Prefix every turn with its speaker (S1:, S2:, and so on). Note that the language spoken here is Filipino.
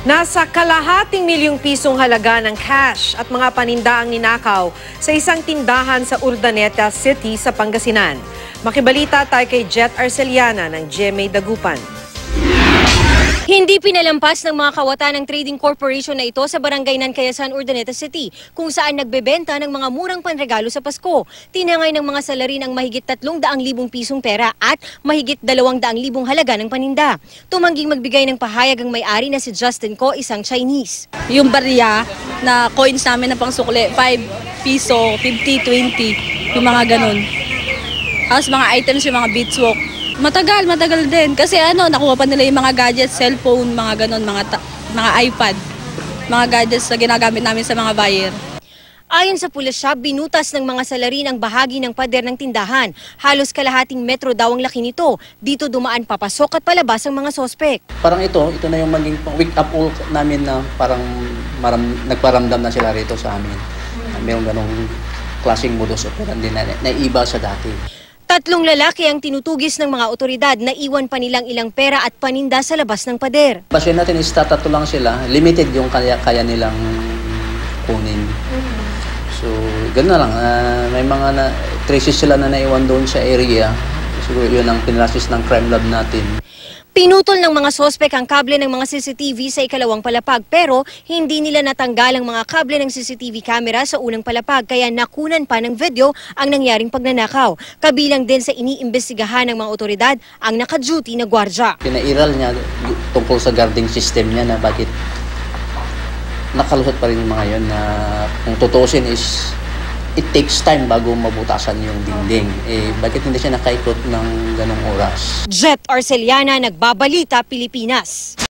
S1: Nasa kalahating milyong pisong halaga ng cash at mga paninda ang ninakaw sa isang tindahan sa Urdaneta City sa Pangasinan. Makibalita tayo kay Jet Arceliana ng GMA Dagupan.
S2: Hindi pinalampas ng mga kawatan ng trading corporation na ito sa barangay Nancayasan, Urdaneta City, kung saan nagbebenta ng mga murang panregalo sa Pasko. Tinangay ng mga salarin ang mahigit 300,000 pisong pera at mahigit 200,000 halaga ng paninda. Tumangging magbigay ng pahayag ang may-ari na si Justin Ko, isang Chinese.
S3: Yung barya na coins namin na pangsukli, 5 piso, 50, 20, yung mga ganun. Tapos mga items, yung mga beadswalk. Matagal din. Kasi nakuha pa nila yung mga gadgets, cellphone, mga ganun, mga iPad, mga gadgets na ginagamit namin sa mga buyer.
S2: Ayon sa pulis shop, binutas ng mga salarin ang bahagi ng pader ng tindahan. Halos kalahating metro daw ang laki nito. Dito dumaan papasok at palabas ang mga sospek.
S4: Parang ito na yung maging wake up all namin na parang nagparamdam na sila rito sa amin. Mayroong ganong klaseng modus operandi na naiba sa dati.
S2: 3 lalaki ang tinutugis ng mga otoridad na iwan pa nilang ilang pera at paninda sa labas ng pader.
S4: Basyo natin is tatlo lang sila, limited yung kaya nilang kunin. So, gano'n na lang. May mga traces sila na naiwan doon sa area. Siguro yun ang pinrasis ng crime lab natin.
S2: Pinutol ng mga sospek ang kable ng mga CCTV sa ikalawang palapag pero hindi nila natanggal ang mga kable ng CCTV camera sa unang palapag kaya nakunan pa ng video ang nangyaring pagnanakaw. Kabilang din sa iniimbestigahan ng mga otoridad ang naka-duty na gwardya.
S4: Pinairal niya tungkol sa guarding system niya na bakit nakalusot pa rin yung mga yun na kung tutusin is it takes time bago mabutasan yung dingding. Bakit hindi siya nakaikot ng ganong oras?
S2: Jet Arceliana, Nagbabalita, Pilipinas.